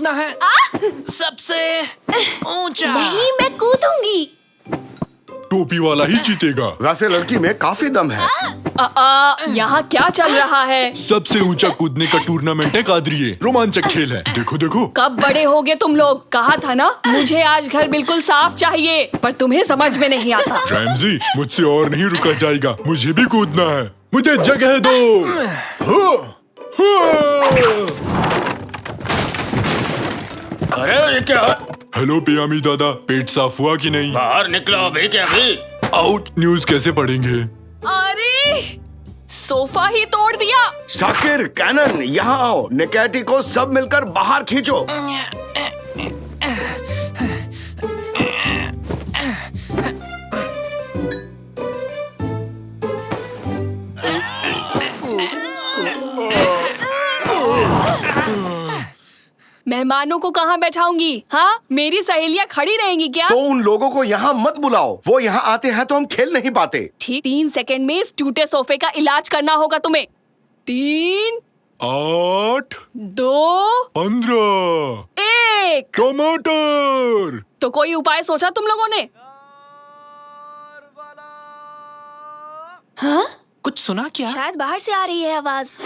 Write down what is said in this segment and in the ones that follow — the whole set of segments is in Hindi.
कूदना है सबसे ऊंचा। नहीं, मैं कूदूंगी। टोपी वाला ही जीतेगा। वैसे लड़की में काफी दम है। यहाँ क्या चल रहा है? सबसे ऊंचा कूदने का टूर्नामेंट है कादरिए। रोमांचक खेल है। देखो देखो। कब बड़े होगे तुम लोग? कहा था ना मुझे आज घर बिल्कुल साफ चाहिए, पर तुम्हें समझ में नहीं आता। रैमजी, मुझसे और नहीं रुका जाएगा। मुझे भी कूदना है। मुझे जगह दो। अरे ये क्या? हेलो पियामी दादा, पेट साफ हुआ कि नहीं? बाहर निकलो अभी के अभी। आउट। न्यूज़ कैसे पढ़ेंगे? अरे सोफा ही तोड़ दिया। शाकिर, कैनन, यहाँ आओ। निकैटी को सब मिलकर बाहर खींचो। मेहमानों को कहाँ बैठाऊंगी? हाँ, मेरी सहेलियाँ खड़ी रहेंगी क्या? तो उन लोगों को यहाँ मत बुलाओ। वो यहाँ आते हैं तो हम खेल नहीं पाते। ठीक 3 सेकंड में इस टूटे सोफे का इलाज करना होगा तुम्हें। 3, 8, 2, 15। 1। टमाटर। तो कोई उपाय सोचा तुम लोगों ने? हाँ? कुछ सुना क्या? शायद बाहर से आ रही है आवाज।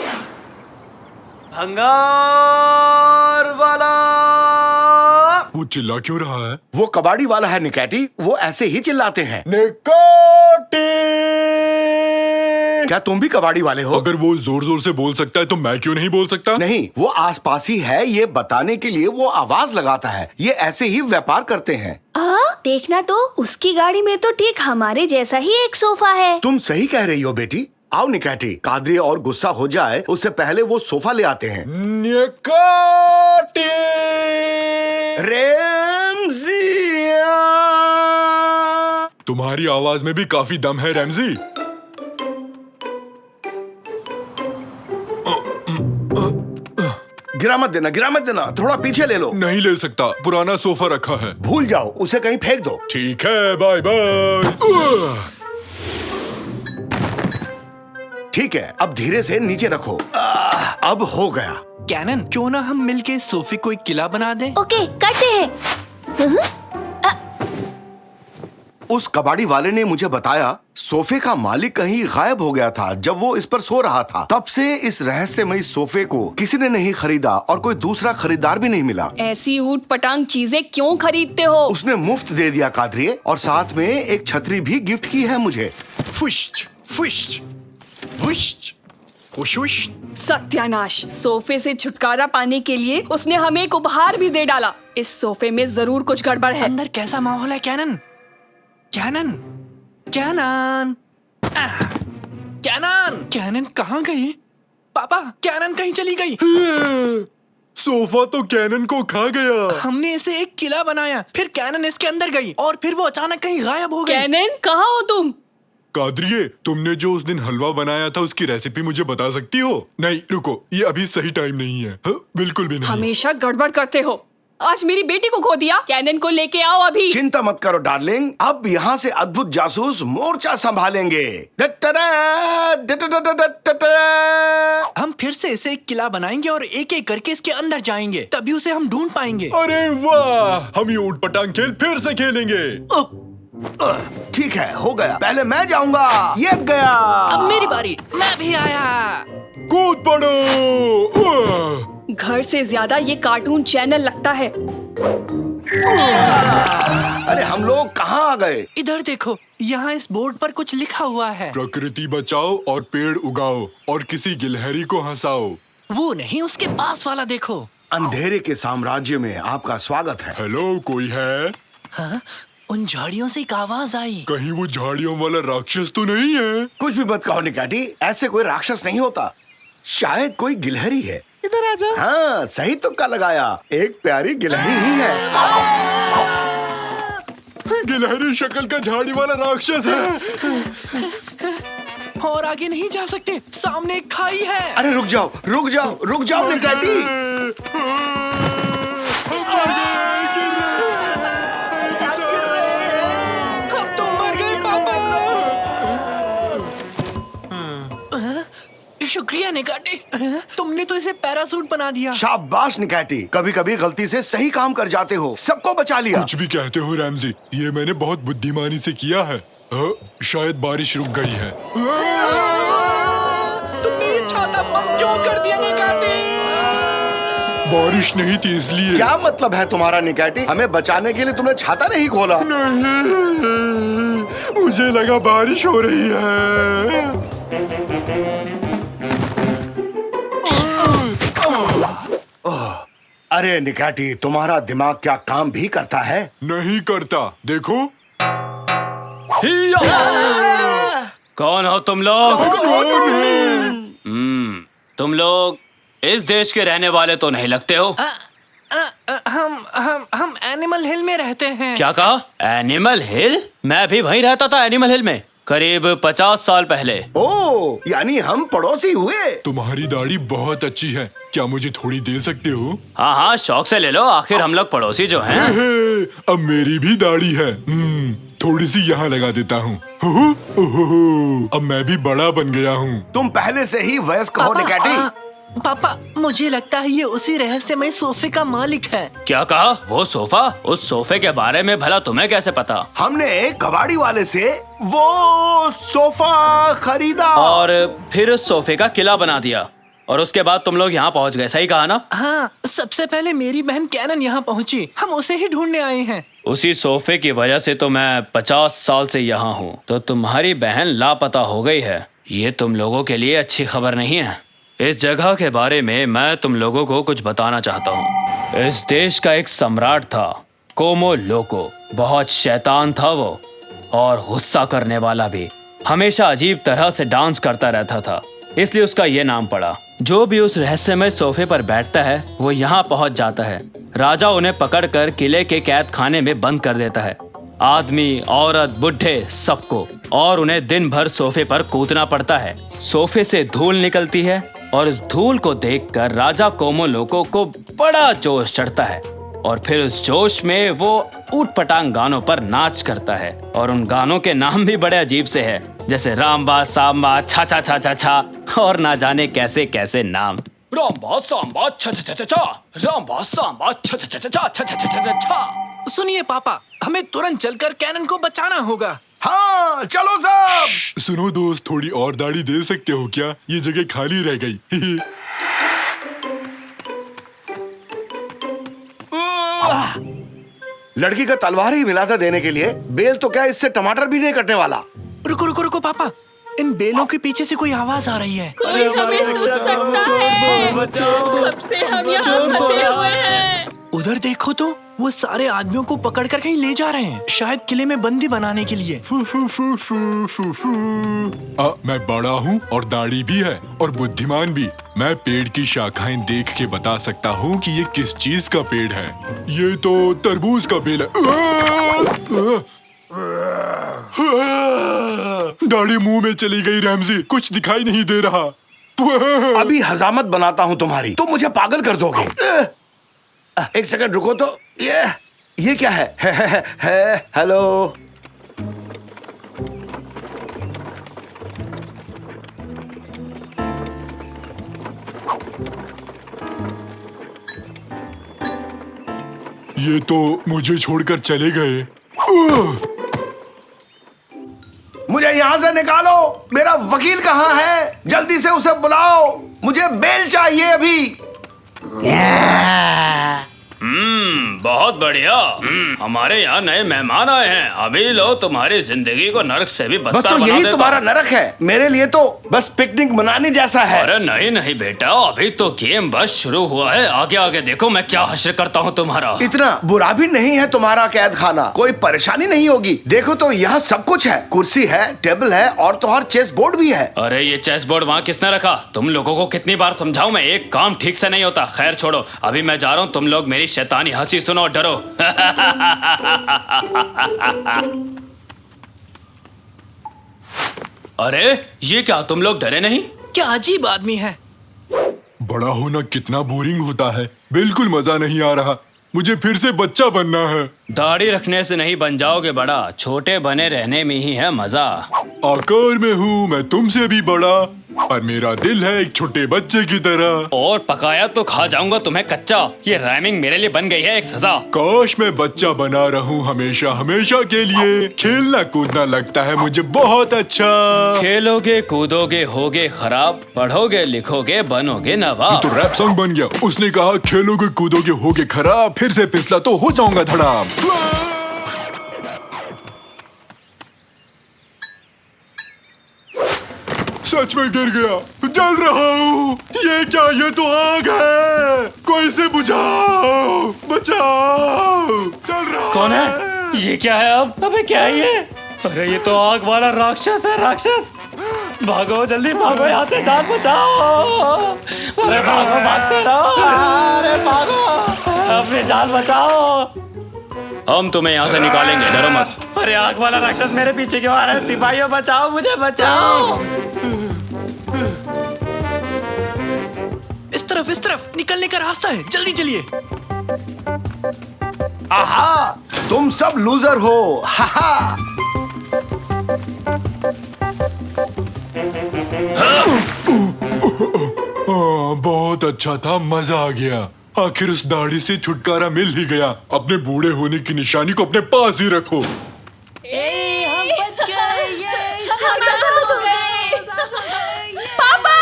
भंगार वाला। वो चिल्ला क्यों रहा है? वो कबाड़ी वाला है निकैटी। वो ऐसे ही चिल्लाते हैं। निकाटी। क्या तुम भी कबाड़ी वाले हो? अगर वो जोर जोर से बोल सकता है तो मैं क्यों नहीं बोल सकता? नहीं, वो आसपास ही है। ये बताने के लिए वो आवाज लगाता है। ये ऐसे ही व्यापार करते हैं। देखना तो, उसकी गाड़ी में तो ठीक हमारे जैसा ही एक सोफा है। तुम सही कह रही हो बेटी। आओ निकैटी, कादरी और गुस्सा हो जाए उससे पहले वो सोफा ले आते हैं। निकाटी। रैमजिया। तुम्हारी आवाज में भी काफी दम है रैमजी। गिरा मत देना, गिरा मत देना। थोड़ा पीछे ले लो। नहीं ले सकता, पुराना सोफा रखा है। भूल जाओ, उसे कहीं फेंक दो। ठीक है, बाय बाय। ठीक है, अब धीरे से नीचे रखो। अब हो गया। कैनन, क्यों ना हम मिलके सोफे को एक किला बना दें? ओके, करते हैं। उस कबाड़ी वाले ने मुझे बताया सोफे का मालिक कहीं गायब हो गया था जब वो इस पर सो रहा था। तब से इस रहस्यमयी सोफे को किसी ने नहीं खरीदा और कोई दूसरा खरीदार भी नहीं मिला। ऐसी ऊट पटांग चीजें क्यों खरीदते हो? उसने मुफ्त दे दिया कादरिए, और साथ में एक छतरी भी गिफ्ट की है मुझे। फुश्च, फुश्च, फुश्च, फुश्च। सत्यानाश! सोफे से छुटकारा पाने के लिए उसने हमें एक उपहार भी दे डाला। इस सोफे में जरूर कुछ गड़बड़ है। अंदर कैसा माहौल है कैनन? कैनन, कैनन, कैनन, कैनन कहाँ गई? पापा, कैनन कहीं चली गई। सोफा तो कैनन को खा गया। हमने इसे एक किला बनाया, फिर कैनन इसके अंदर गई और फिर वो अचानक कहीं गायब हो गई। कैनन, कहाँ हो तुम? कादरिए, तुमने जो उस दिन हलवा बनाया था उसकी रेसिपी मुझे बता सकती हो? नहीं रुको, ये अभी सही टाइम नहीं है। बिल्कुल भी नहीं। हमेशा गड़बड़ करते हो। आज मेरी बेटी को खो दिया। कैनन को लेके आओ अभी। चिंता मत करो डार्लिंग, अब यहाँ से अद्भुत जासूस मोर्चा संभालेंगे। हम फिर से इसे एक किला बनाएंगे और एक एक करके इसके अंदर जाएंगे, तभी उसे हम ढूंढ पाएंगे। अरे वाह, हम ये ऊट पटांग खेल फिर से खेलेंगे। ठीक है, हो गया। पहले मैं जाऊंगा। ये गया। अब मेरी बारी, मैं भी आया। कूद पड़ो। घर से ज्यादा ये कार्टून चैनल लगता है। अरे हम लोग कहाँ आ गए? इधर देखो, यहाँ इस बोर्ड पर कुछ लिखा हुआ है। प्रकृति बचाओ और पेड़ उगाओ और किसी गिलहरी को हंसाओ। वो नहीं, उसके पास वाला देखो। अंधेरे के साम्राज्य में आपका स्वागत है। हेलो, कोई है? हाँ? उन झाड़ियों से एक आवाज आई। कहीं वो झाड़ियों वाला राक्षस तो नहीं है? कुछ भी मत कहो निकाटी, ऐसे कोई राक्षस नहीं होता। शायद कोई गिलहरी है। इधर आ जाओ। हाँ, सही तुक्का लगाया। एक प्यारी गिलहरी ही है। गिलहरी शक्ल का झाड़ी वाला राक्षस है। और आगे नहीं जा सकते, सामने एक खाई है। अरे रुक जाओ, रुक जाओ, रुक जाओ निकाटी। शुक्रिया निकाटी, तुमने तो इसे पैरासूट बना दिया। शाबाश निकैटी, कभी कभी गलती से सही काम कर जाते हो, सबको बचा लिया। कुछ भी कहते हो रैमजी, ये मैंने बहुत बुद्धिमानी से किया है। शायद बारिश रुक गई है। तुमने ये छाता बंद क्यों कर दिया निकाटी? बारिश नहीं थी इसलिए। क्या मतलब है तुम्हारा निकैटी? हमें बचाने के लिए तुमने छाता नहीं खोला? नहीं, मुझे लगा बारिश हो रही है। अरे निकैटी, तुम्हारा दिमाग क्या काम भी करता है? नहीं करता, देखो। कौन हो तुम लोग? तुम लोग इस देश के रहने वाले तो नहीं लगते हो। हम एनिमल हिल में रहते हैं। क्या कहा? एनिमल हिल? मैं भी वहीं रहता था एनिमल हिल में, करीब 50 साल पहले। ओ, यानी हम पड़ोसी हुए। तुम्हारी दाढ़ी बहुत अच्छी है, क्या मुझे थोड़ी दे सकते हो? हाँ हाँ, शौक से ले लो, आखिर हम लोग पड़ोसी जो हैं। अब मेरी भी दाढ़ी है। थोड़ी सी यहाँ लगा देता हूँ। अब मैं भी बड़ा बन गया हूँ। तुम पहले से ही वयस्क हो निकैटी। पापा, मुझे लगता है ये उसी रहस्यमय सोफे का मालिक है। क्या कहा? वो सोफा? उस सोफे के बारे में भला तुम्हें कैसे पता? हमने एक कबाड़ी वाले से वो सोफा खरीदा और फिर उस सोफे का किला बना दिया, और उसके बाद तुम लोग यहाँ पहुँच गए, सही कहा ना? हाँ, सबसे पहले मेरी बहन कैनन यहाँ पहुँची, हम उसे ही ढूंढने आए हैं। उसी सोफे की वजह से तो मैं 50 साल से यहाँ हूँ। तो तुम्हारी बहन लापता हो गई है, ये तुम लोगों के लिए अच्छी खबर नहीं है। इस जगह के बारे में मैं तुम लोगों को कुछ बताना चाहता हूँ। इस देश का एक सम्राट था, कोमो लोको। बहुत शैतान था वो, और गुस्सा करने वाला भी। हमेशा अजीब तरह से डांस करता रहता था, इसलिए उसका ये नाम पड़ा। जो भी उस रहस्यमय सोफे पर बैठता है वो यहाँ पहुँच जाता है। राजा उन्हें पकड़कर किले के कैद खाने में बंद कर देता है, आदमी, औरत, बुढ़े, सबको, और उन्हें दिन भर सोफे पर कूदना पड़ता है। सोफे से धूल निकलती है, और उस धूल को देखकर राजा कोमो लोको को बड़ा जोश चढ़ता है, और फिर उस जोश में वो ऊट-पटांग गानों पर नाच करता है। और उन गानों के नाम भी बड़े अजीब से हैं, जैसे रामबा, सांबा, छा छा छा छा छा, और ना जाने कैसे कैसे नाम। रामबा सांबा छा छा छा छा छा, रामबा सांबा छा छा छा छा छा छा छा छा छा। सुनिए पापा, हमें तुरंत चलकर कैनन को बचाना होगा। हाँ, चलो सब। सुनो दोस्त, थोड़ी और दाढ़ी दे सकते हो क्या? ये जगह खाली रह गई। लड़की का तलवार ही मिला था देने के लिए, बेल तो क्या इससे टमाटर भी नहीं कटने वाला। रुको रुको रुको पापा, इन बेलों के पीछे से कोई आवाज आ रही है। कोई हमें सुन सकता है। कब से हम यहाँ फंसे हुए हैं। उधर देखो तो, वो सारे आदमियों को पकड़कर कहीं ले जा रहे हैं, शायद किले में बंदी बनाने के लिए। मैं बड़ा हूँ और दाढ़ी भी है और बुद्धिमान भी। मैं पेड़ की शाखाएं देख के बता सकता हूँ कि ये किस चीज का पेड़ है। ये तो तरबूज का बेल है। दाढ़ी मुंह में चली गई रैमजी, कुछ दिखाई नहीं दे रहा। अभी हजामत बनाता हूँ तुम्हारी, तुम मुझे पागल कर दोगे। एक सेकंड रुको तो, ये क्या है? हेलो। ये तो मुझे छोड़कर चले गए। मुझे यहाँ से निकालो। मेरा वकील कहाँ है? जल्दी से उसे बुलाओ, मुझे बेल चाहिए अभी। बहुत बढ़िया। हमारे यहाँ नए मेहमान आए हैं। अभी लो तुम्हारी जिंदगी को नरक से भी बस बदतर तो बना यही देता तुम्हारा हूँ। नरक है, मेरे लिए तो बस पिकनिक मनाने जैसा है। अरे नहीं नहीं बेटा, अभी तो गेम बस शुरू हुआ है। आगे आगे देखो मैं क्या हश्र करता हूँ तुम्हारा। इतना बुरा भी नहीं है तुम्हारा कैद खाना, कोई परेशानी नहीं होगी। देखो तो यहाँ सब कुछ है, कुर्सी है, टेबल है, और तो और चेस बोर्ड भी है। अरे ये चेस बोर्ड वहाँ किसने रखा? तुम लोगों को कितनी बार समझाऊं मैं, एक काम ठीक से नहीं होता। खैर छोड़ो, अभी मैं जा रहा हूँ। तुम लोग मेरी शैतानी हंसी सुनो और डरो। अरे ये क्या, तुम लोग डरे नहीं? क्या अजीब आदमी है। बड़ा होना कितना बोरिंग होता है, बिल्कुल मजा नहीं आ रहा। मुझे फिर से बच्चा बनना है। दाढ़ी रखने से नहीं बन जाओगे बड़ा, छोटे बने रहने में ही है मजा। आकार में हूँ मैं तुमसे भी बड़ा, और मेरा दिल है एक छोटे बच्चे की तरह। और पकाया तो खा जाऊंगा तुम्हें कच्चा। ये राइमिंग मेरे लिए बन गई है एक सजा। काश मैं बच्चा बना रहूं हमेशा हमेशा के लिए। खेलना कूदना लगता है मुझे बहुत अच्छा। खेलोगे कूदोगे होगे खराब, पढ़ोगे लिखोगे बनोगे नवाब। तो रैप सॉन्ग बन गया। उसने कहा खेलोगे कूदोगे होगे खराब, फिर से फिसला तो हो जाऊंगा धड़ाम। सच में गिर गया, जल रहा हूँ। ये क्या, ये तो आग है। कोई से बुझाओ, बचाओ। चल रहा कौन है? ये क्या है अब? अबे क्या है ये? अरे ये तो आग वाला राक्षस है, राक्षस। भागो जल्दी भागो यहाँ से, जान बचाओ। अरे भागो, भागते रहो। अरे भागो, अपनी जान बचाओ। हम तुम्हें यहाँ से निकालेंगे, डरो मत। अरे आग वाला राक्षस मेरे पीछे क्यों आ रहा है? सिपाहियों बचाओ, मुझे बचाओ। इस तरफ निकलने का रास्ता है, जल्दी चलिए। आहा, तुम सब लूजर हो। हाहा। बहुत अच्छा था, मजा आ गया। आखिर उस दाढ़ी से छुटकारा मिल ही गया। अपने बूढ़े होने की निशानी को अपने पास ही रखो। पापा,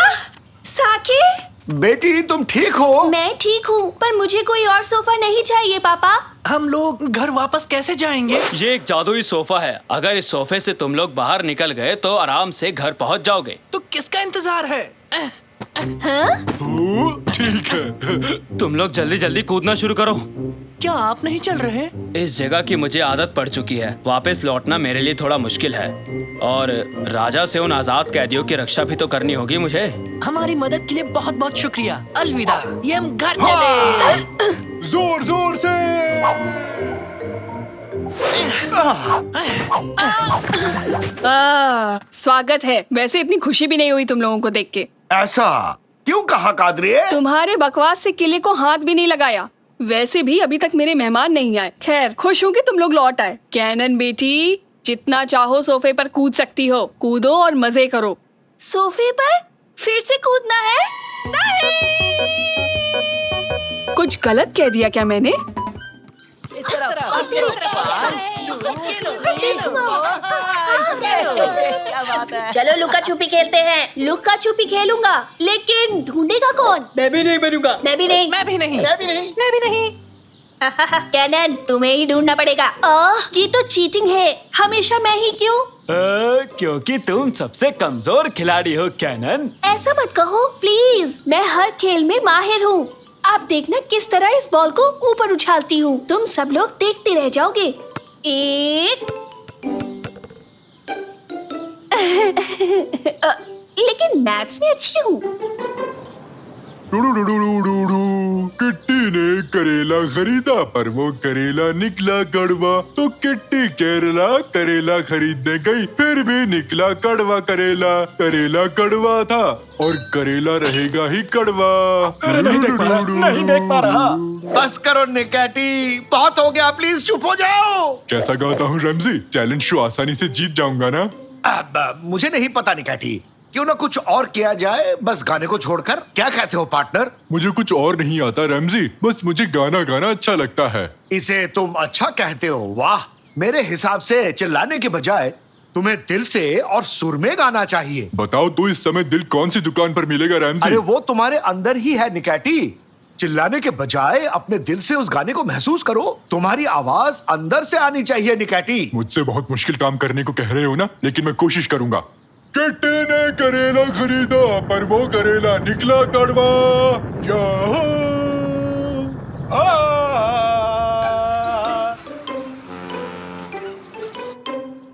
साकिर, बेटी तुम ठीक हो? मैं ठीक हूँ, पर मुझे कोई और सोफा नहीं चाहिए पापा। हम लोग घर वापस कैसे जाएंगे? ये एक जादुई सोफा है। अगर इस सोफे से तुम लोग बाहर निकल गए तो आराम से घर पहुंच जाओगे। तो किसका इंतजार है? ठीक है। तुम लोग जल्दी जल्दी कूदना शुरू करो। क्या आप नहीं चल रहे? इस जगह की मुझे आदत पड़ चुकी है। वापस लौटना मेरे लिए थोड़ा मुश्किल है, और राजा से उन आजाद कैदियों की रक्षा भी तो करनी होगी मुझे। हमारी मदद के लिए बहुत बहुत शुक्रिया। अलविदा। ये हम घर चले। जोर जोर से। स्वागत है। वैसे इतनी खुशी भी नहीं हुई तुम लोगों को देख के। ऐसा क्यों कहा कादरी? तुम्हारे बकवास से किले को हाथ भी नहीं लगाया। वैसे भी अभी तक मेरे मेहमान नहीं आए। खैर, खुश हूँ कि तुम लोग लौट आए। कैनन बेटी, जितना चाहो सोफे पर कूद सकती हो। कूदो और मजे करो। सोफे पर फिर से कूदना है? नहीं। कुछ गलत कह दिया क्या मैंने? चलो लुका छुपी खेलते हैं। लुका छुपी खेलूंगा, लेकिन ढूंढेगा कौन? मैं भी नहीं बनूंगा। मैं भी नहीं। मैं भी नहीं। मैं भी नहीं। मैं भी नहीं। कैनन, तुम्हें ही ढूंढना पड़ेगा। ये तो चीटिंग है। हमेशा मैं ही क्यों? क्योंकि तुम सबसे कमजोर खिलाड़ी हो कैनन। ऐसा मत कहो प्लीज। मैं हर खेल में माहिर हूँ। आप देखना किस तरह इस बॉल को ऊपर उछालती हूँ। तुम सब लोग देखते रह जाओगे। एक लेकिन मैथ्स में अच्छी हूँ। किट्टी ने करेला खरीदा, पर वो करेला निकला कड़वा। तो किट्टी केरला करेला खरीदने गई, फिर भी निकला कड़वा करेला। करेला कड़वा था और करेला रहेगा ही कड़वा। नहीं देख पा रहा। बस करो निकैटी, बहुत हो गया, प्लीज चुप हो जाओ। कैसा गाता हूँ रमजी? चैलेंज शो आसानी से जीत जाऊंगा ना? अब मुझे नहीं पता निकैटी, क्यों ना कुछ और किया जाए, बस गाने को छोड़कर। क्या कहते हो पार्टनर? मुझे कुछ और नहीं आता रमजी, बस मुझे गाना गाना अच्छा लगता है। इसे तुम अच्छा कहते हो? वाह, मेरे हिसाब से चिल्लाने के बजाय तुम्हें दिल से और सुर में गाना चाहिए। बताओ तो इस समय दिल कौन सी दुकान पर मिलेगा रमजी? अरे वो तुम्हारे अंदर ही है निकैटी। चिल्लाने के बजाय अपने दिल से उस गाने को महसूस करो। तुम्हारी आवाज अंदर से आनी चाहिए निकैटी। मुझसे बहुत मुश्किल काम करने को कह रहे हो ना, लेकिन मैं कोशिश करूंगा। किट्टी ने करेला खरीदा, पर वो करेला निकला कड़वा।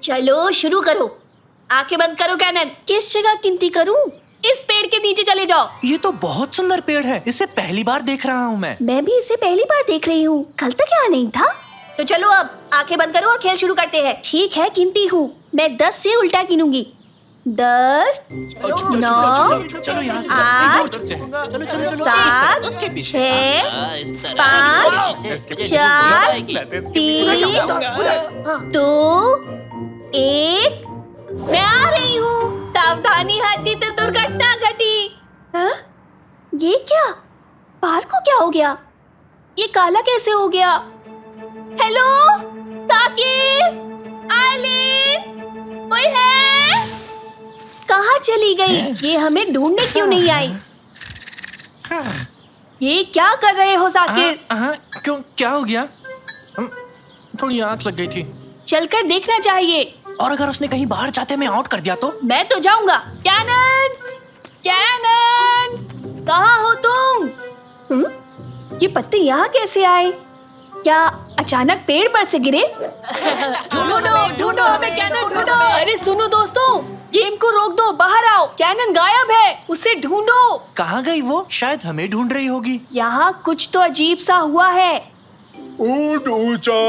चलो शुरू करो। आंखें बंद करो कैनन। किस जगह गिनती करूं? इस पेड़ के नीचे चले जाओ। ये तो बहुत सुंदर पेड़ है। इसे पहली बार देख रहा हूँ मैं। मैं भी इसे पहली बार देख रही हूँ। कल तक यहाँ नहीं था। तो चलो अब आंखें बंद करो और खेल शुरू करते हैं। ठीक है, गिनती हूँ। मैं 10 से उल्टा गिनूंगी। 10, 9, चलो यहाँ से 8, चलो चलो चलो 7, उसके पीछे। 6, 5, 4, 3, 2, 1। मैं आ रही हूँ। सावधानी, हाथी तो दुर्घटना ये क्या? पार्क को क्या हो गया? ये काला कैसे हो गया? हेलो ताकिर, आइलिन, कोई है? कहाँ चली गई? ये हमें ढूंढने क्यों नहीं आई? ये क्या कर रहे हो साकिर? क्यों, क्या हो गया? थोड़ी आंख लग गई थी। चलकर देखना चाहिए। और अगर उसने कहीं बाहर जाते में आउट कर दिया तो? मैं तो जाऊंगा। कैनन, कैनन, कहाँ हो तुम? ये पत्ते यहाँ कैसे आए? क्या अचानक पेड़ पर से गिरे? ढूंढो हमें कैनन, ढूंढो। अरे सुनो दोस्तों, गेम को रोक दो, बाहर आओ। कैनन गायब है, उसे ढूंढो। कहाँ गई वो? शायद हमें ढूंढ रही होगी। यहाँ कुछ तो अजीब सा हुआ है। ऊंट ऊंचा,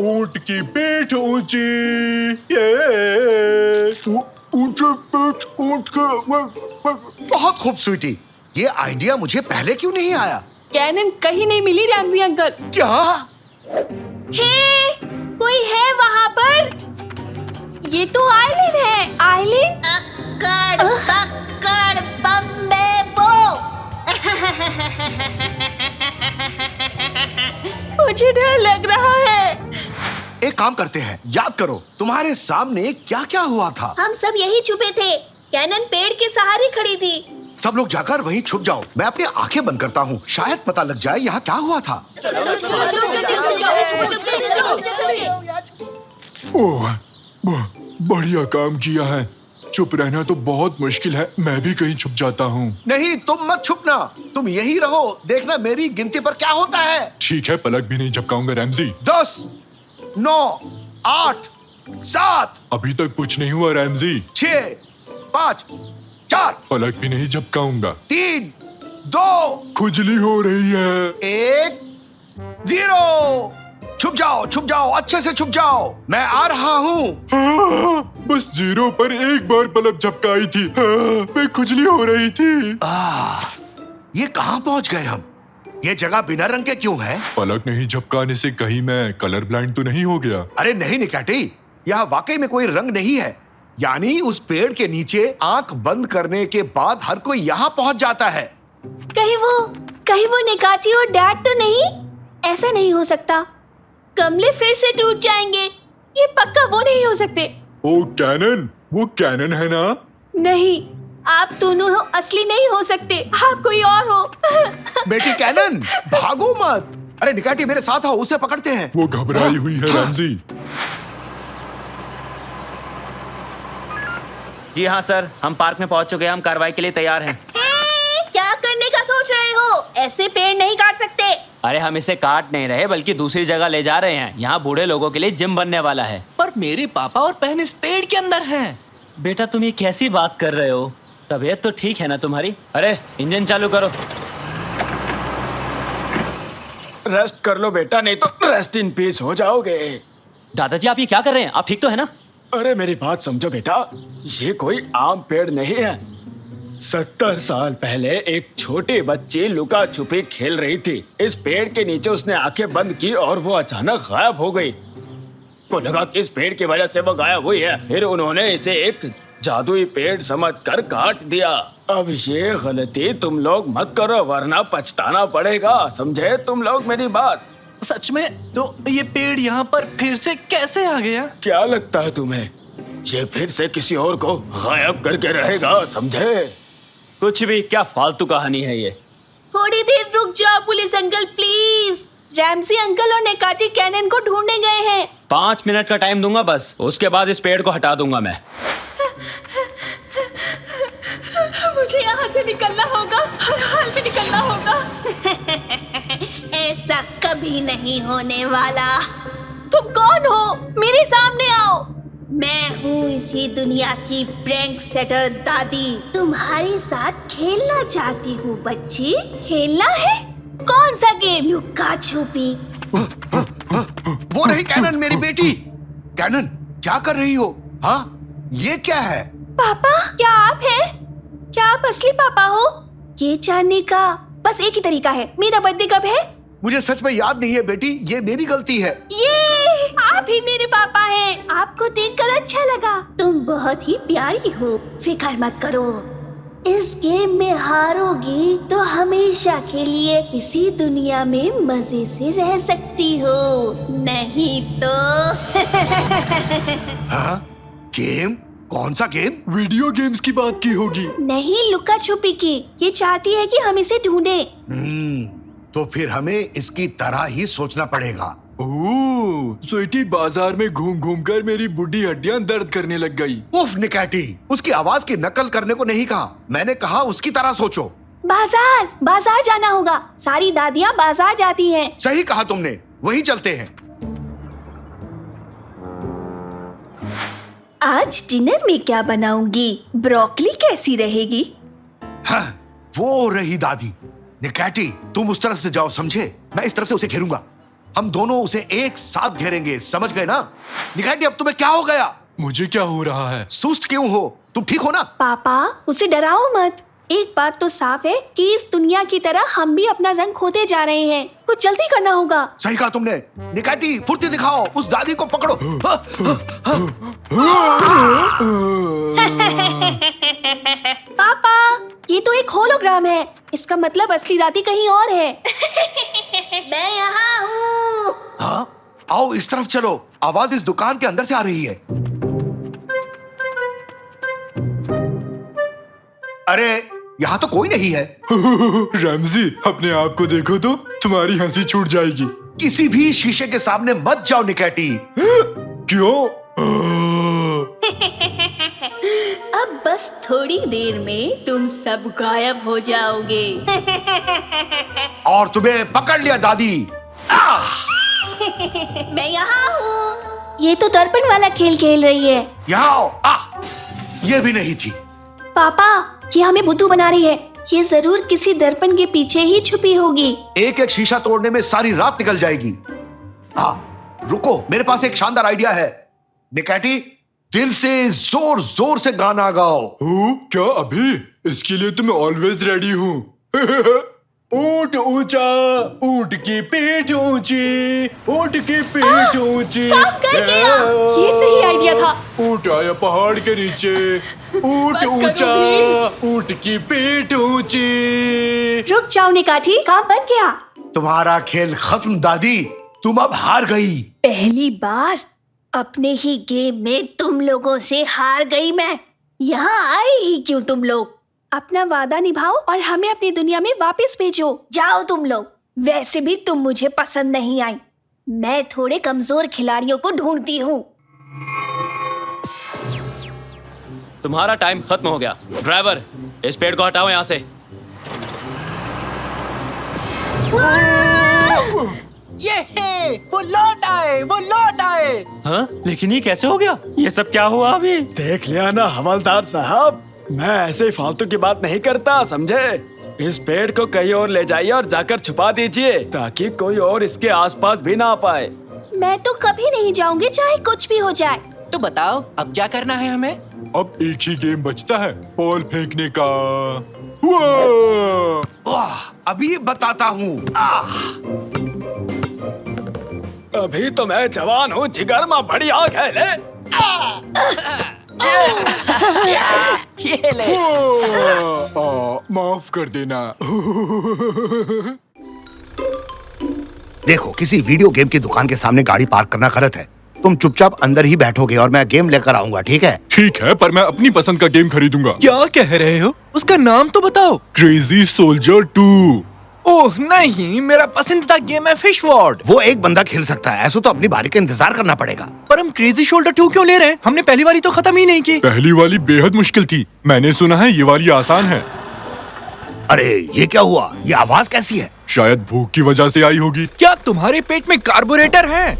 ऊंट की पीठ ऊंची, ऊंचे पीठ ऊंट के। बहुत खूब स्वीटी, ये आइडिया मुझे पहले क्यों नहीं आया? कैनन कहीं नहीं मिली रैमजी अंकल। क्या? हे, कोई है वहाँ पर? ये तो आइलिन है। आइलिन? अक्कड़ बक्कड़ बम्बे बो। मुझे डर लग रहा है। एक काम करते हैं, याद करो तुम्हारे सामने क्या क्या हुआ था। हम सब यही छुपे थे। कैनन पेड़ के सहारे खड़ी थी। सब लोग जाकर वहीं छुप जाओ। मैं अपनी आंखें बंद करता हूँ, शायद पता लग जाए यहाँ क्या हुआ था। ओह, बढ़िया काम किया है। चुप रहना तो बहुत मुश्किल है, मैं भी कहीं छुप जाता हूँ। नहीं, तुम मत छुपना, तुम यही रहो, देखना मेरी गिनती पर क्या होता है। ठीक है, पलक भी नहीं झपकाऊंगा रैमजी। 10, 9, 8, 7। अभी तक कुछ नहीं हुआ रैमजी। 6, 5, 4, पलक भी नहीं झपकाऊंगा। 3, 2, खुजली हो रही है। 1, 0। छुप जाओ, अच्छे से छुप जाओ, मैं आ रहा हूँ। बस 0 पर एक बार पलक झपकाई थी, मैं खुजली हो रही थी। ये कहाँ पहुँच गए हम? ये जगह बिना रंग के क्यों है? पलक नहीं झपकाने से कहीं मैं कलर ब्लाइंड तो नहीं हो गया? अरे नहीं निकाटी, यहाँ वाकई में कोई रंग नहीं है। यानी उस पेड़ के नीचे आंख बंद करने के बाद हर कोई यहाँ पहुँच जाता है। कहीं वो निकाती और डैड तो नहीं? ऐसा नहीं हो सकता। गमले फिर से टूट जाएंगे। ये पक्का वो नहीं हो सकते। ओ कैनन, वो कैनन है ना? नहीं, आप दोनों हो, असली नहीं हो सकते। आप कोई और हो। बेटी कैनन, भागो मत। अरे निकाटी मेरे साथ आओ, उसे पकड़ते हैं। वो घबराई हुई है रैमजी। जी हाँ सर, हम पार्क में पहुंच चुके हैं, हम कार्रवाई के लिए तैयार हैं। क्या करने का सोच रहे हो? ऐसे पेड़ नहीं काट सकते। अरे हम इसे काट नहीं रहे, बल्कि दूसरी जगह ले जा रहे हैं। यहाँ बूढ़े लोगों के लिए जिम बनने वाला है। पर मेरे पापा और बहन इस पेड़ के अंदर हैं। बेटा तुम ये कैसी बात कर रहे हो? तबीयत तो ठीक है ना तुम्हारी? अरे इंजन चालू करो। रेस्ट कर लो बेटा, नहीं तो रेस्ट इन पीस हो जाओगे। दादाजी आप ये क्या कर रहे हैं? आप ठीक तो है ना? अरे मेरी बात समझो बेटा, ये कोई आम पेड़ नहीं है। 70 साल पहले एक छोटी बच्ची लुका छुपी खेल रही थी। इस पेड़ के नीचे उसने आंखें बंद की और वो अचानक गायब हो गई। को लगा कि इस पेड़ की वजह से वो गायब हुई है। फिर उन्होंने इसे एक जादुई पेड़ समझकर काट दिया। अब ये गलती तुम लोग मत करो, वरना पछताना पड़ेगा। समझे तुम लोग मेरी बात? सच में? तो ये पेड़ यहाँ पर फिर से कैसे आ गया? क्या लगता है तुम्हें ये फिर से किसी और को गायब करके रहेगा? समझे? कुछ भी, क्या फालतू कहानी है ये। थोड़ी देर रुक जाओ police uncle please. Ramsay uncle और नेकाटी कैनन को ढूंढने गए हैं। 5 मिनट का टाइम दूंगा बस, उसके बाद इस पेड़ को हटा दूंगा मैं। मुझे यहाँ से निकलना होगा, हर हाल में निकलना होगा। ऐसा कभी नहीं होने वाला। तुम कौन हो? मेरे सामने आओ। मैं हूँ इसी दुनिया की प्रैंक सेटर दादी। तुम्हारे साथ खेलना चाहती हूँ बच्ची। खेलना है? कौन सा गेम? लुक्का छुपी। वो रही कैनन, मेरी बेटी। कैनन, क्या कर रही हो? हाँ, ये क्या है? पापा, क्या आप हैं? क्या आप असली पापा हो? ये जानने का बस एक ही तरीका है। मेरा बर्थडे कब है? मुझे सच में याद नहीं है बेटी, ये मेरी गलती है। ये आप ही मेरे पापा हैं। आपको देखकर अच्छा लगा। तुम बहुत ही प्यारी हो, फिक्र मत करो। इस गेम में हारोगी तो हमेशा के लिए इसी दुनिया में मजे से रह सकती हो, नहीं तो हाँ? गेम? कौन सा गेम? वीडियो गेम्स की बात की होगी। नहीं, लुका छुपी की। ये चाहती है कि हम इसे ढूंढे। तो फिर हमें इसकी तरह ही सोचना पड़ेगा। ओह, स्वीटी बाजार में घूम घूम कर मेरी बुढ़ी हड्डियां दर्द करने लग गई। उफ निकैटी, उसकी आवाज की नकल करने को नहीं कहा, मैंने कहा उसकी तरह सोचो। बाजार बाजार जाना होगा। सारी दादियाँ बाजार जाती हैं। सही कहा तुमने, वही चलते हैं। आज डिनर में क्या बनाऊंगी? ब्रोकली कैसी रहेगी? हाँ, वो रही दादी। निकैटी, तुम उस तरफ से जाओ, समझे? मैं इस तरफ से उसे घेरूंगा। हम दोनों उसे एक साथ घेरेंगे, समझ गए ना? निकैटी, अब तुम्हें क्या हो गया? मुझे क्या हो रहा है? सुस्त क्यों हो? तुम ठीक हो ना? पापा, उसे डराओ मत। एक बात तो साफ है कि इस दुनिया की तरह हम भी अपना रंग खोते जा रहे हैं। कुछ जल्दी करना होगा। सही कहा तुमने। निकैटी, फुर्ती दिखाओ, उस दादी को पकड़ो। पापा, ये तो एक होलोग्राम है। इसका मतलब असली दादी कहीं और है। मैं यहाँ हूँ। हाँ? आओ इस तरफ चलो, आवाज इस दुकान के अंदर से आ रही है। अरे, यहाँ तो कोई नहीं है। रैमजी, अपने आप को देखो तो तुम्हारी हंसी छूट जाएगी। किसी भी शीशे के सामने मत जाओ निकैटी। क्यों? अब बस थोड़ी देर में तुम सब गायब हो जाओगे। और तुम्हें पकड़ लिया दादी। मैं यहाँ हूँ। ये तो दर्पण वाला खेल खेल रही है। यहाँ आओ। ये भी नहीं थी। पापा, ये हमें बुद्धू बना रही है। ये जरूर किसी दर्पण के पीछे ही छुपी होगी। एक एक शीशा तोड़ने में सारी रात निकल जाएगी। रुको, मेरे पास एक शानदार आइडिया है। निकैटी, दिल से जोर जोर से गाना गाओ। क्या अभी? इसके लिए तो मैं ऑलवेज रेडी हूँ। ऊंट ऊंचा, ऊंट की पीठ ऊंची, ऊंट की पीठ ऊंची। काम कर गया। ये सही आइडिया था। ऊंट आया पहाड़ के नीचे, ऊंट ऊंचा, ऊंट की पीठ ऊंची। रुक जाओ निकाठी, काम बन गया। तुम्हारा खेल खत्म दादी, तुम अब हार गई। पहली बार अपने ही गेम में तुम लोगों से हार गई मैं। यहाँ आए ही क्यों तुम लोग? अपना वादा निभाओ और हमें अपनी दुनिया में वापस भेजो। जाओ तुम लोग। वैसे भी तुम मुझे पसंद नहीं आई। मैं थोड़े कमजोर खिलाड़ियों को ढूंढती हूँ। तुम्हारा टाइम खत्म हो गया। ड्राइवर, इस पेड़ को हटाओ यहाँ से। ये है, वो लौट आए, वो लौट आए। हाँ? लेकिन ये कैसे हो गया? ये सब क्या हुआ अभी? देख लिया ना हवलदार साहब, मैं ऐसे ही फालतू की बात नहीं करता, समझे? इस पेड़ को कहीं और ले जाइए और जाकर छुपा दीजिए ताकि कोई और इसके आसपास भी ना आ पाए। मैं तो कभी नहीं जाऊंगी, चाहे कुछ भी हो जाए। तो बताओ, अब क्या करना है हमें? अब एक ही गेम बचता है, बॉल फेंकने का। अभी बताता हूँ। अभी तो मैं जवान हूँ, जिगर में बड़ी आग है। ले ये ले। माफ कर देना। देखो, किसी वीडियो गेम की दुकान के सामने गाड़ी पार्क करना गलत है। तुम चुपचाप अंदर ही बैठोगे और मैं गेम लेकर आऊंगा, ठीक है? ठीक है, पर मैं अपनी पसंद का गेम खरीदूंगा। क्या कह रहे हो? उसका नाम तो बताओ। Crazy soldier 2। ओह नहीं, मेरा पसंदीदा गेम है फिश वॉर्ड। वो एक बंदा खेल सकता है, ऐसा तो अपनी बारी का इंतजार करना पड़ेगा। पर हम क्रेजी शोल्डर 2 क्यों ले रहे हैं? हमने पहली वाली तो खत्म ही नहीं की। पहली वाली बेहद मुश्किल थी, मैंने सुना है ये वाली आसान है। अरे ये क्या हुआ? ये आवाज कैसी है? शायद भूख की वजह से आई होगी। क्या तुम्हारे पेट में कार्बोरेटर है?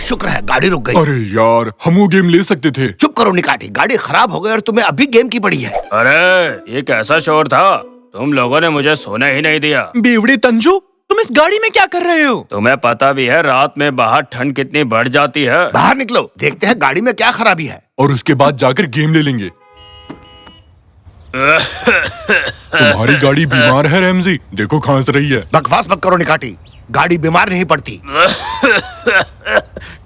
शुक्र है गाड़ी रुक गई। अरे यार, हम वो गेम ले सकते थे। चुप करो निकाठी, गाड़ी खराब हो गई और तुम्हें अभी गेम की पड़ी है। अरे ये कैसा शोर था? तुम लोगों ने मुझे सोने ही नहीं दिया। बेवड़े तंजू, तुम इस गाड़ी में क्या कर रहे हो? तुम्हें पता भी है रात में बाहर ठंड कितनी बढ़ जाती है। बाहर निकलो, देखते हैं गाड़ी में क्या खराबी है। और उसके बाद जाकर गेम ले लेंगे। तुम्हारी गाड़ी बीमार है रैमजी, देखो खांस रही है। बकवास मत करो निकाठी, गाड़ी बीमार नहीं पड़ती।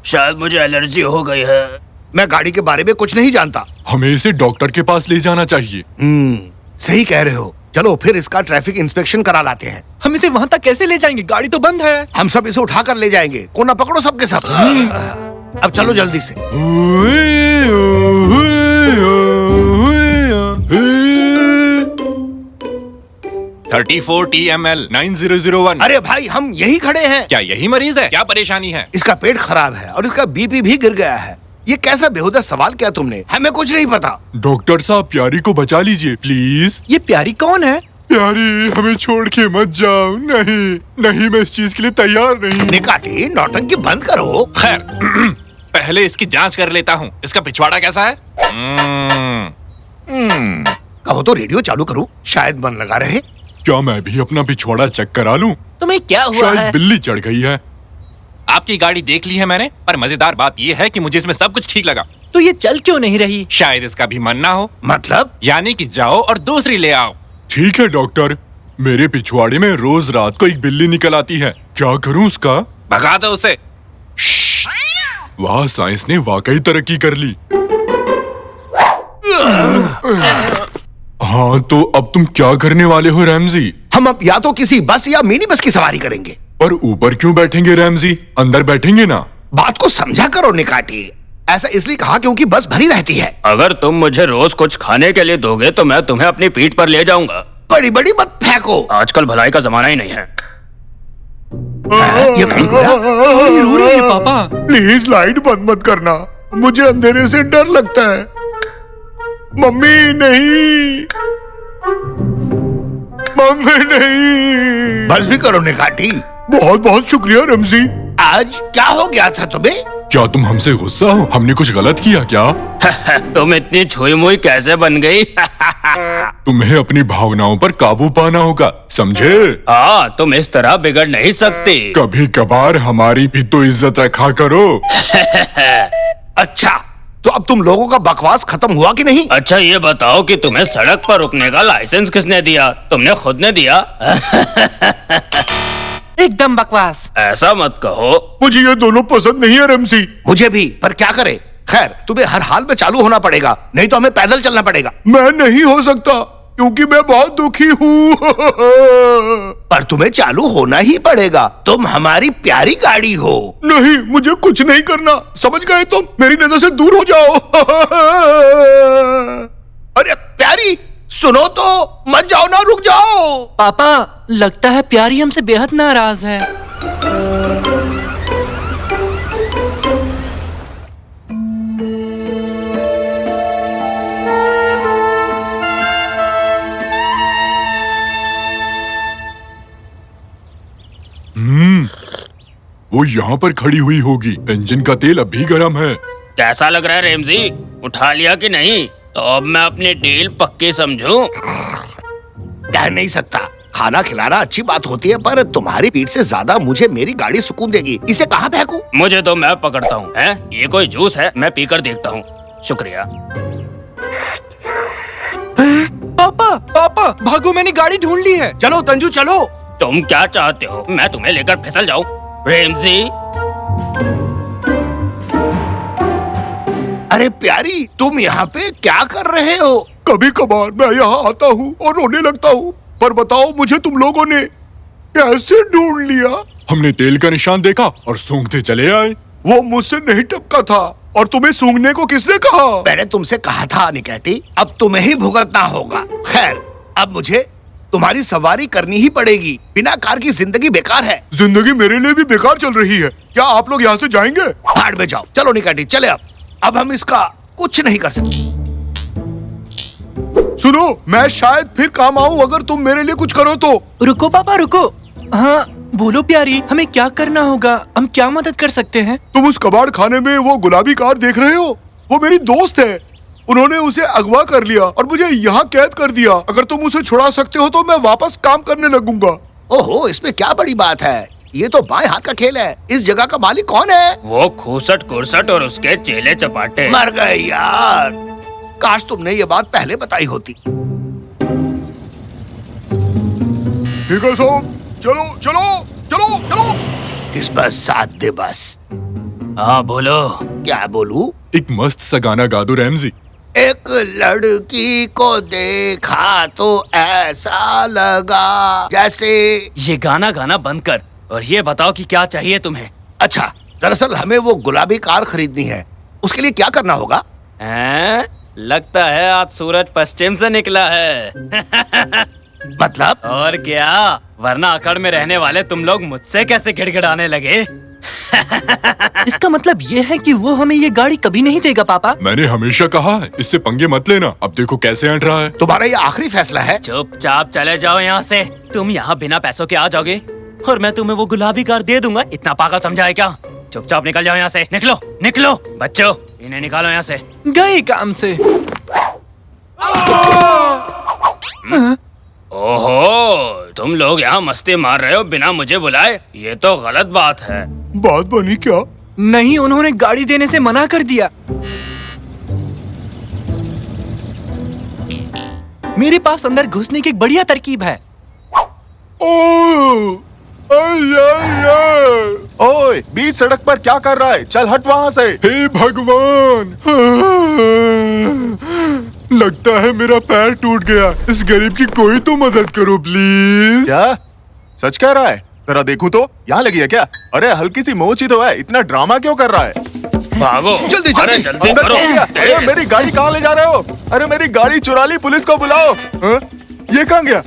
शायद मुझे एलर्जी हो गई है। मैं गाड़ी के बारे में कुछ नहीं जानता। हमें इसे डॉक्टर के पास ले जाना चाहिए। सही कह रहे हो। चलो फिर इसका ट्रैफिक इंस्पेक्शन करा लाते हैं। हम इसे वहां तक कैसे ले जाएंगे? गाड़ी तो बंद है। हम सब इसे उठाकर ले जाएंगे। कोना पकड़ो सबके सब। अब चलो जल्दी से। 34 TML 9001। अरे भाई हम यही खड़े हैं। क्या यही मरीज है? क्या परेशानी है? इसका पेट खराब है और इसका बीपी भी गिर गया है। ये कैसा बेहुदा सवाल किया तुमने? हमें कुछ नहीं पता। डॉक्टर साहब, प्यारी को बचा लीजिए प्लीज। ये प्यारी कौन है? प्यारी, हमें छोड़ के मत जाओ। नहीं नहीं, मैं इस चीज के लिए तैयार नहीं। निकाटी, नौटंकी बंद करो। खैर पहले इसकी जांच कर लेता हूँ। इसका पिछवाड़ा कैसा है? कहो तो रेडियो चालू करूं, शायद मन लगा रहे। क्या मैं भी अपना पिछवाड़ा चेक करा लूं? तुम्हें क्या हुआ शायद है? बिल्ली चढ़ गई है। आपकी गाड़ी देख ली है मैंने, पर मजेदार बात यह है कि मुझे इसमें सब कुछ ठीक लगा। तो ये चल क्यों नहीं रही? शायद इसका भी मन ना हो। मतलब? यानी कि जाओ और दूसरी ले आओ। ठीक है डॉक्टर, मेरे पिछवाड़े में रोज रात को एक बिल्ली निकल आती है। क्या करूं उसका? भगा दो उसे। वाह, साइंस ने वाकई तरक्की कर ली। हाँ, तो अब तुम क्या करने वाले हो रैमजी? हम अब या तो किसी बस या मिनी बस की सवारी करेंगे। पर ऊपर क्यों बैठेंगे रैमजी? अंदर बैठेंगे ना। बात को समझा करो निकाटी। ऐसा इसलिए कहा क्योंकि बस भरी रहती है। अगर तुम मुझे रोज कुछ खाने के लिए दोगे तो मैं तुम्हें अपनी पीठ पर ले जाऊंगा। बड़ी बड़ी मत फेंको। आजकल भलाई का जमाना ही नहीं है। ये कौन बोला? ये रो रही है पापा। प्लीज लाइट बंद मत करना, मुझे अंधेरे से डर लगता है। मम्मी नहीं, मम्मी नहीं। बस भी करो निकाटी। बहुत बहुत शुक्रिया रमजी। आज क्या हो गया था तुम्हें? क्या तुम हमसे गुस्सा हो? हमने कुछ गलत किया क्या? तुम इतनी छुई मुई कैसे बन गई? तुम्हें अपनी भावनाओं पर काबू पाना होगा, समझे? हाँ, तुम इस तरह बिगड़ नहीं सकती। कभी कभार हमारी भी तो इज्जत रखा करो। अच्छा, तो अब तुम लोगों का बकवास खत्म हुआ कि नहीं? अच्छा ये बताओ कि तुम्हें सड़क पर रुकने का लाइसेंस किसने दिया? तुमने खुद ने दिया? एकदम बकवास। ऐसा मत कहो। मुझे ये दोनों पसंद नहीं है रमजी। मुझे भी, पर क्या करे। खैर, तुम्हें हर हाल में चालू होना पड़ेगा, नहीं तो हमें पैदल चलना पड़ेगा। मैं नहीं हो सकता क्योंकि मैं बहुत दुखी हूँ। पर तुम्हें चालू होना ही पड़ेगा, तुम हमारी प्यारी गाड़ी हो। नहीं, मुझे कुछ नहीं करना, समझ गए तुम? मेरी नजर से दूर हो जाओ। अरे प्यारी, सुनो तो, मत जाओ ना, रुक जाओ। पापा, लगता है प्यारी हमसे बेहद नाराज है। वो यहाँ पर खड़ी हुई होगी। इंजन का तेल अभी गर्म है। कैसा लग रहा है रेमजी? उठा लिया कि नहीं? तो अब मैं अपनी डील पक्की समझूं? कह नहीं सकता। खाना खिलाना अच्छी बात होती है, पर तुम्हारी पीठ से ज्यादा मुझे मेरी गाड़ी सुकून देगी। इसे कहाँ फेंकूं? मुझे तो मैं पकड़ता हूँ। हैं? ये कोई जूस है? मैं पीकर देखता हूँ। शुक्रिया। पापा, पापा, भागो, मैंने गाड़ी ढूंढ ली है। चलो तंजू चलो। तुम क्या चाहते हो? मैं तुम्हें लेकर फिसल जाऊं? रेमजी, अरे प्यारी, तुम यहाँ पे क्या कर रहे हो? कभी कभार मैं यहाँ आता हूँ और रोने लगता हूँ, पर बताओ मुझे तुम लोगों ने कैसे ढूंढ लिया? हमने तेल का निशान देखा और सूंघते चले आए। वो मुझसे नहीं टपका था। और तुम्हें सूंघने को किसने कहा? मैंने तुमसे कहा था निकैटी, अब तुम्हें ही भुगतना होगा। खैर, अब मुझे तुम्हारी सवारी करनी ही पड़ेगी। बिना कार की जिंदगी बेकार है। जिंदगी मेरे लिए भी बेकार चल रही है। क्या आप लोग यहाँ से जाएंगे? भाड़ में जाओ। चलो निकैटी, चले। अब हम इसका कुछ नहीं कर सकते। सुनो, मैं शायद फिर काम आऊँ अगर तुम मेरे लिए कुछ करो तो। रुको पापा, रुको। हाँ, बोलो प्यारी, हमें क्या करना होगा? हम क्या मदद कर सकते हैं? तुम उस कबाड़ खाने में वो गुलाबी कार देख रहे हो? वो मेरी दोस्त है। उन्होंने उसे अगवा कर लिया और मुझे यहाँ कैद कर दिया। अगर तुम उसे छुड़ा सकते हो तो मैं वापस काम करने लगूंगा। ओहो, इसमें क्या बड़ी बात है? ये तो बाएं हाथ का खेल है। इस जगह का मालिक कौन है? वो खूसट कुरसट और उसके चेले चपाटे। मर गए यार। काश तुमने ये बात पहले बताई होती। ठीक है साहब, चलो चलो चलो चलो। किस बस साथ दे बस। हाँ बोलो। क्या बोलूं? एक मस्त सा गाना गा दो रैमजी। एक लड़की को देखा तो ऐसा लगा जैसे। ये गाना गाना बंद कर और ये बताओ कि क्या चाहिए तुम्हें। अच्छा, दरअसल हमें वो गुलाबी कार खरीदनी है, उसके लिए क्या करना होगा? हैं? लगता है आज सूरज पश्चिम से निकला है। मतलब? और क्या, वरना अकड़ में रहने वाले तुम लोग मुझसे कैसे गिड़गिड़ाने लगे? इसका मतलब ये है कि वो हमें ये गाड़ी कभी नहीं देगा पापा। मैंने हमेशा कहा है इससे पंगे मत लेना। अब देखो कैसे हट रहा है। तुम्हारा ये आखिरी फैसला है? चुपचाप चले जाओ यहाँ से। तुम यहाँ बिना पैसों के आ जाओगे और मैं तुम्हें वो गुलाबी कार दे दूंगा। इतना पागल समझा है क्या? चुपचाप निकल जाओ यहाँ से। निकलो निकलो बच्चों, इन्हें निकालो यहाँ से। गए काम से। ओहो, तुम लोग यहाँ मस्ती मार रहे हो बिना मुझे बुलाए? ये तो गलत बात है। बात बनी क्या? नहीं, उन्होंने गाड़ी देने से मना कर दिया। मेरे पास अंदर घुसने की एक बढ़िया तरकीब है। ओए, बीच सड़क पर क्या कर रहा है? चल हट वहाँ से। हे भगवान, लगता है मेरा पैर टूट गया। इस गरीब की कोई तो मदद करो प्लीज। क्या सच कह रहा है? जरा देखूं तो, यहाँ लगी है क्या? अरे हल्की सी मोच ही तो है, इतना ड्रामा क्यों कर रहा है? भागो, जल्दी अरे जल्दी जल्दी अंदर करो। घुस गया। अरे मेरी गाड़ी कहाँ ले जा रहे हो? अरे मेरी गाड़ी चुरा ली, पुलिस को बुलाओ। हाँ? ये कहाँ गया?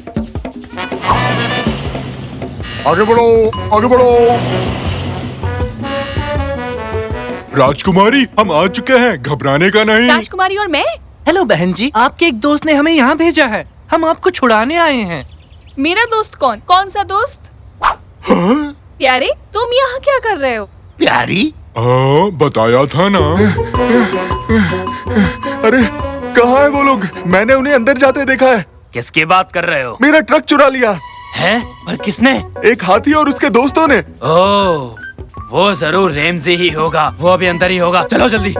आगे बढ़ो, आगे बढ़ो। राजकुमारी, हम आ चुके हैं, घबराने का नहीं। राजकुमारी और मैं? हेलो बहन जी, आपके एक दोस्त ने हमें यहाँ भेजा है। हम आपको छुड़ाने आए हैं। मेरा दोस्त कौन? कौन सा दोस्त? प्यारे, तुम यहाँ क्या कर रहे हो? प्यारी? हाँ, बताया था ना। अरे कहाँ है वो लोग? मैंने उन्हें अंदर जाते देखा है। किसकी बात कर रहे हो? मेरा ट्रक चुरा लिया हैं? पर किसने? एक हाथी और उसके दोस्तों ने। ओह, वो जरूर रेमजी ही होगा। वो अभी अंदर ही होगा। चलो जल्दी।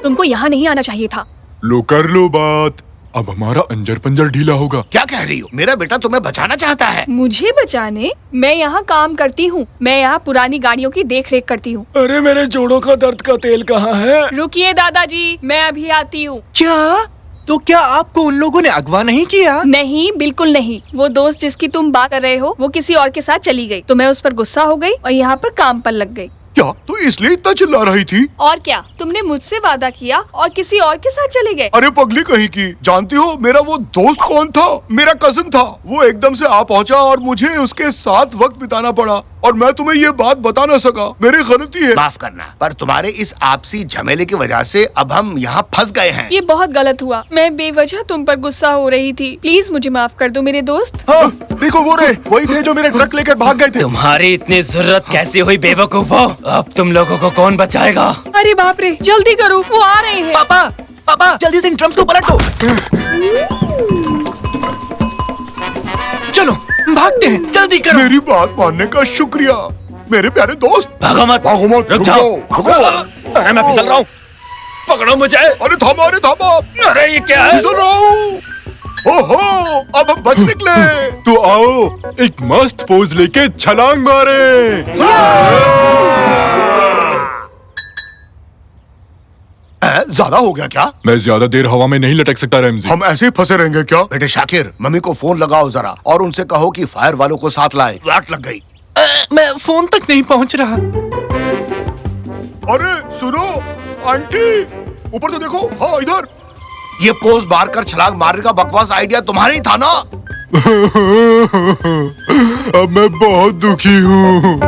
तुमको यहाँ नहीं आना चाहिए था। लो कर लो बात। अब हमारा अंजर पंजर ढीला होगा। क्या कह रही हो? मेरा बेटा तुम्हें बचाना चाहता है। मुझे बचाने? मैं यहाँ काम करती हूँ। मैं यहाँ पुरानी गाड़ियों की देख रेख करती हूँ। अरे मेरे जोड़ों का दर्द का तेल कहाँ है? रुकिए दादाजी, मैं अभी आती हूँ। क्या? तो क्या आपको उन लोगों ने अगवा नहीं किया? नहीं, बिल्कुल नहीं। वो दोस्त जिसकी तुम बात कर रहे हो वो किसी और के साथ चली गई, तो मैं उस पर गुस्सा हो गई और यहाँ पर काम पर लग गई। क्या तो इसलिए इतना चिल्ला रही थी? और क्या, तुमने मुझसे वादा किया और किसी और के साथ चले गए। अरे पगली कहीं की, जानती हो मेरा वो दोस्त कौन था? मेरा कजिन था। वो एकदम से आ पहुंचा और मुझे उसके साथ वक्त बिताना पड़ा और मैं तुम्हें ये बात बता ना सका। मेरी गलती है। माफ करना, पर तुम्हारे इस आपसी झमेले की वजह से अब हम यहाँ फंस गए हैं। ये बहुत गलत हुआ। मैं बेवजह तुम पर गुस्सा हो रही थी। प्लीज मुझे माफ कर दो मेरे दोस्त। हाँ, देखो वो रहे, वही थे जो मेरे ट्रक लेकर भाग गए थे। तुम्हारी इतनी जरूरत कैसी हुई बेवकूफो? अब तुम लोगों को कौन बचाएगा? अरे बाप रे, जल्दी करो, वो आ रहे हैं। पापा, पापा, जल्दी से इन ड्रम्स को पलट दो। चलो भागते हैं, जल्दी करो। मेरी बात मानने का शुक्रिया मेरे प्यारे दोस्त। भागो मत, भागो मत, रुक जाओ। रुको। अरे मैं फिसल रहा हूँ, पकड़ो मुझे। अरे थामो, अरे थामो। अरे ये क्या है? फिसल रहा हूँ। ओहो, अब हम बच निकले। तो आओ एक मस्त पोज लेके छलांग मारे। ज्यादा हो गया क्या? मैं ज्यादा देर हवा में नहीं लटक सकता रैमजी। हम ऐसे ही फंसे रहेंगे क्या? बेटे शाकिर, मम्मी को फोन लगाओ जरा और उनसे कहो कि फायर वालों को साथ लाए। वाट लग गई। मैं फोन तक नहीं पहुंच रहा। अरे सुनो आंटी, ऊपर तो देखो। हाँ इधर। ये पोज मार कर छलांग मारने का बकवास आइडिया तुम्हारा ही था ना? अब मैं बहुत दुखी हूँ।